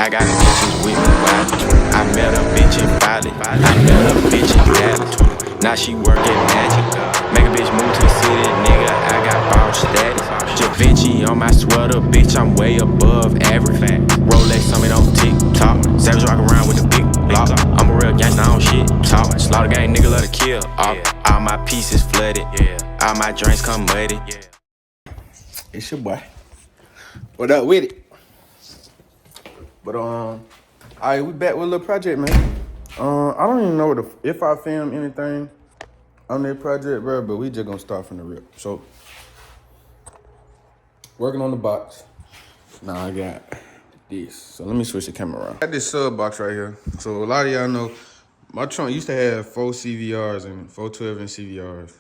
I got bitches with me wild. I met a bitch in Bali. I met a bitch in Dallas. Now she work at Magic. Make a bitch move to the city, nigga. I got ball status. Da Vinci on my sweater, bitch. I'm way above average. Rolex on me on TikTok. Savage rock around with the big block. I'm a real gangster, I don't shit talk. Slaughter gang, nigga love to kill. All my pieces flooded. All my drinks come muddy. It's your boy. What up with it? But alright, we back with a little project, man. I don't even know if I filmed anything on that project, bro, but we just gonna start from the rip. So, working on the box. Now I got this. So let me switch the camera around. I got this sub box right here. So a lot of y'all know my trunk used to have 4 CVRs and 4 12-inch CVRs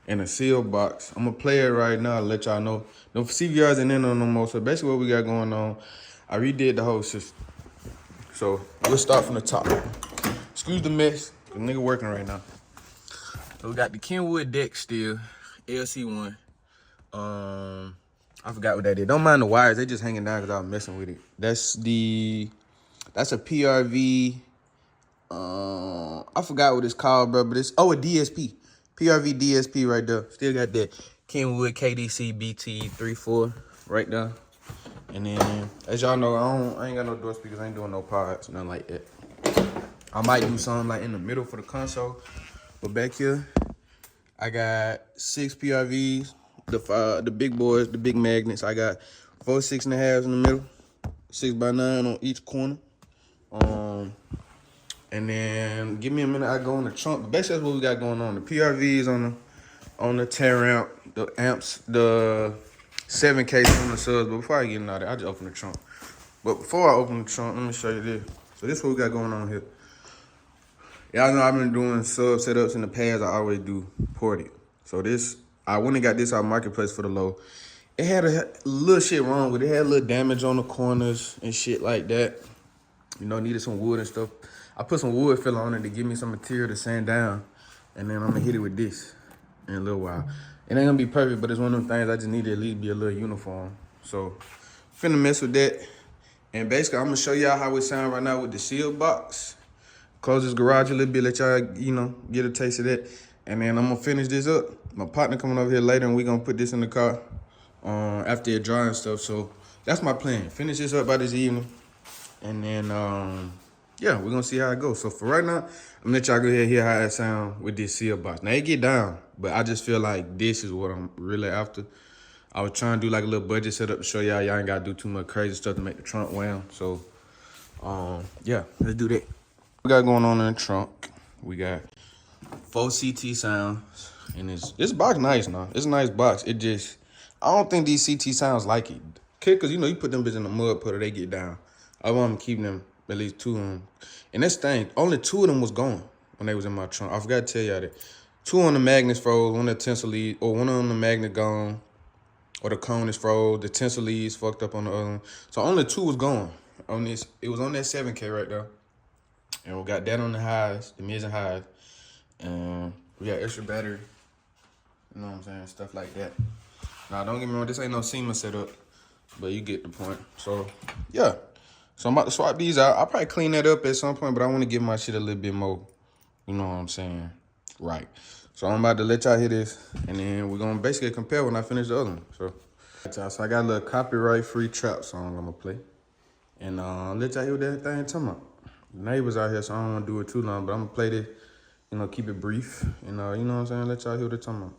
in a sealed box. I'm gonna play it right now, let y'all know. No CVRs ain't in there no more. So basically what we got going on, I redid the whole system. So we'll start from the top. Excuse the mess, the nigga working right now. So we got the Kenwood deck still, LC1. I forgot what that is. Don't mind the wires, they just hanging down because I was messing with it. That's a PRV. I forgot what it's called, bro, but it's, a DSP. PRV DSP right there. Still got that Kenwood KDC BT34 right there. And then, as y'all know, I ain't got no door speakers. I ain't doing no pods, nothing like that. I might do something like in the middle for the console. But back here, I got 6 PRVs, the big boys, the big magnets. I got 4 6.5s in the middle, 6x9 on each corner. And then give me a minute, I go in the trunk. But basically that's what we got going on. The PRVs on the tear amp, the amps, the 7K on the subs. But before I get into all that, I just open the trunk. But before I open the trunk, let me show you this. So this is what we got going on here. Y'all know I've been doing sub setups in the past. I always do ported. So this, I went and got this out Marketplace for the low. It had a little shit wrong with it. It had a little damage on the corners and shit like that. You know, needed some wood and stuff. I put some wood filler on it to give me some material to sand down. And then I'm gonna hit it with this in a little while. It ain't gonna be perfect, but it's one of them things I just need to at least be a little uniform. So, finna mess with that. And basically, I'm gonna show y'all how it sound right now with the seal box. Close this garage a little bit, let y'all, you know, get a taste of that. And then I'm gonna finish this up. My partner coming over here later and we gonna put this in the car after it dry and stuff. So, that's my plan. Finish this up by this evening. And then, yeah, we're gonna see how it goes. So for right now, I'm gonna let y'all go ahead and hear how it sound with this seal box. Now it get down, but I just feel like this is what I'm really after. I was trying to do like a little budget setup to show y'all ain't gotta do too much crazy stuff to make the trunk wham. So yeah, let's do that. We got going on in the trunk. We got 4 CT sounds. And this box nice now. It's a nice box. It just, I don't think these CT sounds like it. Cause you know, you put them bitches in the mud puddle, they get down. I want to keep them, at least 2 of them. And that's the thing, only 2 of them was gone when they was in my trunk. I forgot to tell y'all that. 2 on the magnets froze, one of the tensor leads, or one on the magnet gone, or the cone is froze, the tensor leads fucked up on the other one. So only 2 was gone on this. It was on that 7K right there. And we got that on the highs, the mids and highs. And we got extra battery, you know what I'm saying, stuff like that. Now don't get me wrong, this ain't no SEMA setup, but you get the point. So yeah. So I'm about to swap these out. I'll probably clean that up at some point, but I want to give my shit a little bit more, you know what I'm saying, right. So I'm about to let y'all hear this, and then we're going to basically compare when I finish the other one. So I got a little copyright-free trap song I'm going to play. And let y'all hear what that thing talking about. The neighbors out here, so I don't want to do it too long, but I'm going to play this, you know, keep it brief. And, you know what I'm saying, let y'all hear what they're talking about.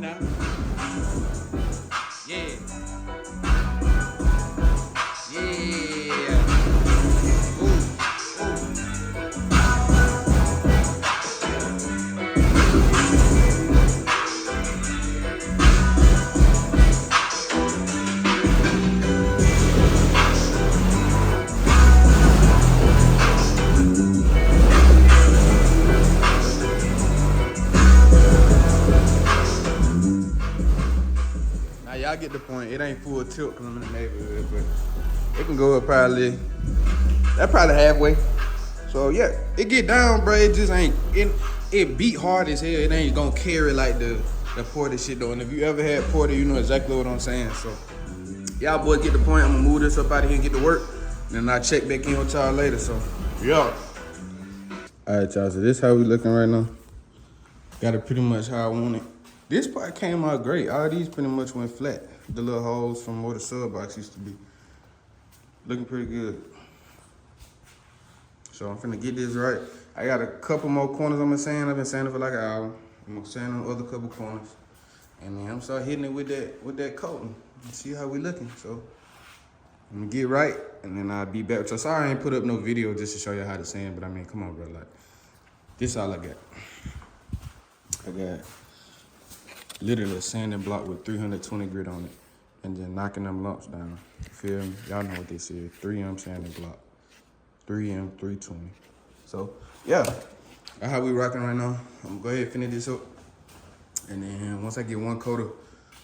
now. Yeah. Yeah. Ooh. Now y'all get the point. It ain't full tilt because I'm in the neighborhood, but it can go up probably. That's probably halfway. So yeah, it get down, bro. It just ain't. It beat hard as hell. It ain't gonna carry like the porter shit though. And if you ever had porter, you know exactly what I'm saying. So y'all boys get the point. I'm gonna move this up out of here and get to work. And then I'll check back in with y'all later. So yeah. All right, y'all. So this how we looking right now. Got it pretty much how I want it. This part came out great. All these pretty much went flat. The little holes from where the sub box used to be. Looking pretty good. So I'm finna get this right. I got a couple more corners I'm gonna sand. I've been sanding for like an hour. I'm gonna sand on the other couple corners. And then I'm start hitting it with that coating and see how we looking. So I'm gonna get right and then I'll be back. So sorry I ain't put up no video just to show you how to sand, but I mean, come on, bro. Like, this all I got. I got literally a sanding block with 320 grit on it and then knocking them lumps down. You feel me? Y'all know what this is. 3M sanding block. 3M 320. So yeah, that's how we rocking right now. I'm gonna go ahead and finish this up. And then once I get one coat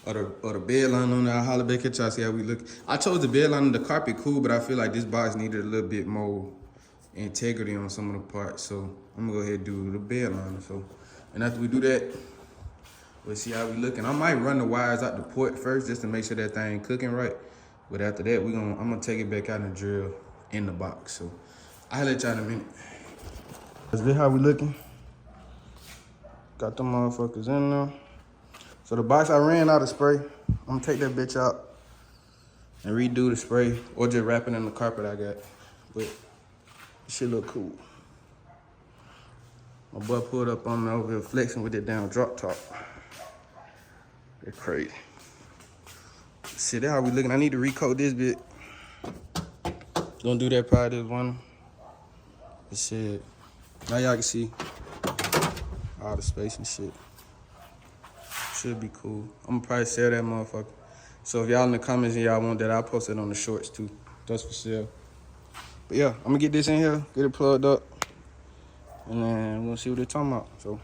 of the bed line on there, I'll holler back at y'all, see how we look. I chose the bed line, the carpet cool, but I feel like this box needed a little bit more integrity on some of the parts. So I'm gonna go ahead and do the bed line. So, and after we do that, we'll see how we looking. I might run the wires out the port first just to make sure that thing cooking right. But after that, I'm gonna take it back out and drill in the box. So I'll let y'all in a minute. Is this how we looking? Got them motherfuckers in there. So the box I ran out of spray. I'm gonna take that bitch out and redo the spray or just wrap it in the carpet I got. But it shit look cool. My boy pulled up on me over here flexing with that damn drop top. They're crazy. Shit, that's how we looking. I need to recoat this bit. Gonna do that probably this one. But shit, now y'all can see all the space and shit. Should be cool. I'm gonna probably sell that motherfucker. So if y'all in the comments and y'all want that, I'll post it on the shorts too. That's for sale. But yeah, I'm gonna get this in here, get it plugged up, and then we'll see what they're talking about. So.